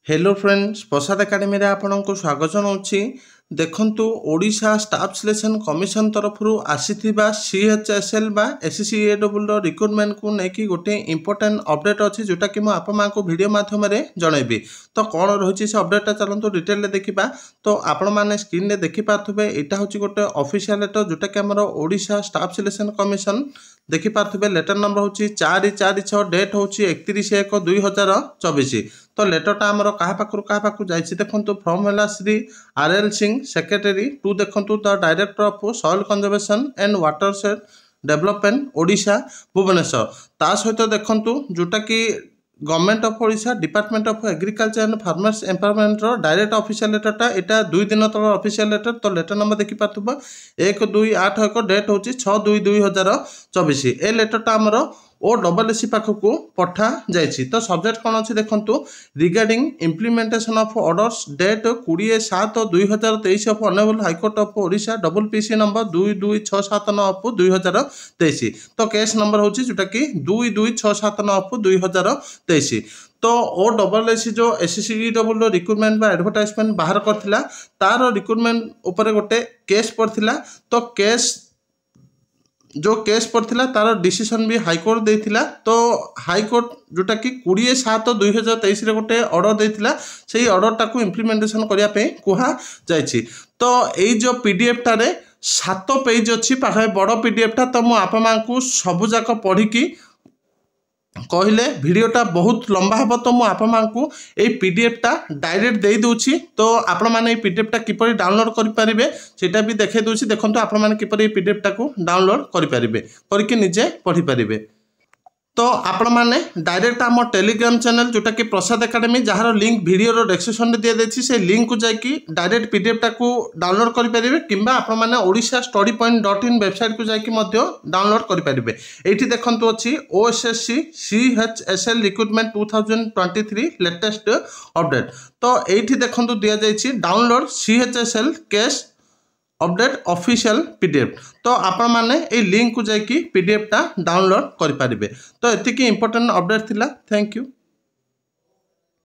Hello friends प्रसाद academy रे आपनको स्वागत जनाऊँगी। देखंतु ओडिशा स्टाफ सिलेक्शन कमिशन तरफ आसीथिबा CHSL बा SCCAW रिक्रुटमेंट को लेकिन गोटे इंपोर्टेंट अपडेट अच्छी जोटा कि आप वीडियो माध्यम जनइबी। तो कौन रही से अपडेटा चलते डिटेल देखा। तो आपण मैंने स्क्रीन में देखिपे यहाँ हूँ गोटे ऑफिशियल लेटर जोटा कि आमर ओडिशा स्टाफ सिलेक्शन कमिशन देखिपे। लेटर नंबर हूँ 446 डेट हूँ 31/1/2024। तो लेटरटा आमर क्या पाखु जाइए देखो फ्रम है Shri RL Singh secretary to देखो the director of soil conservation and watershed development Odisha Bhubaneswar. ता सहित देखो जोटा कि government of Odisha department of agriculture and farmers empowerment direct official लेटरटा यहाँ 2 दिन तल ऑफिशियल लेटर। तो लेटर नंबर देखिपे 1281 डेट हूँ 6/2/2024। ए लेटरटा आमर OSSC पाखक पठा जाइए। तो सब्जेक्ट कौन अच्छी देखो regarding implementation of orders date 20/7/2023 of honourable high court of Odisha WPC number 22679 of 2023। तो केस नंबर हूँ जोटा कि 22679 ऑफ 2023। तो OSSC जो SCCAW रिक्रुटमेंट बा एडवर्टाइजमेंट बाहर करथिला तार रिक्रुटमेंट ऊपर गोटे केस पड़थिला। तो केस जो केस पड़ता तार डिसीजन भी हाईकोर्ट देथिला। तो हाईकोर्ट जोटा कि 20/7/2023 गोटे ऑर्डर देथिला से ऑर्डर टाको इम्प्लीमेंटेशन करने कहा जाइए। तो यही जो PDF टारे 7 पेज अच्छी पाखे बड़ PDF टा। तो मुझे सबू जाक पढ़ी कहले वीडियोटा बहुत लंबा हे। तो मुझे PDF टा डायरेक्ट दे दूची। तो आपण मैंने PDF टा किपरि डाउनलोड करें सेटा भी देखे दूची। देखो आपण मैंने किपरि PDF टा को डाउनलोड करें करके निजे पढ़ी पारे। तो आपण मैंने डायरेक्ट आम टेलीग्राम चैनल जोटा कि प्रसाद एकेडमी जार लिंक वीडियो डिस्क्रिप्शन में दिखाई से लिंक को जाकि डायरेक्ट PDF टा को डाउनलोड करें कि आपने odishastudypoint.in वेबसाइट को जाकि डाउनलोड करें। ये देखो अच्छी OSSC CHSL recruitment 2023 latest update. तो ये देखो दि जाइए download CHSL case update official PDF। तो आपण माने ए लिंक को जाकि PDF टा डाउनलोड करि पारिबे। तो एतिकी इंपोर्टेंट अपडेट थिला। Thank you.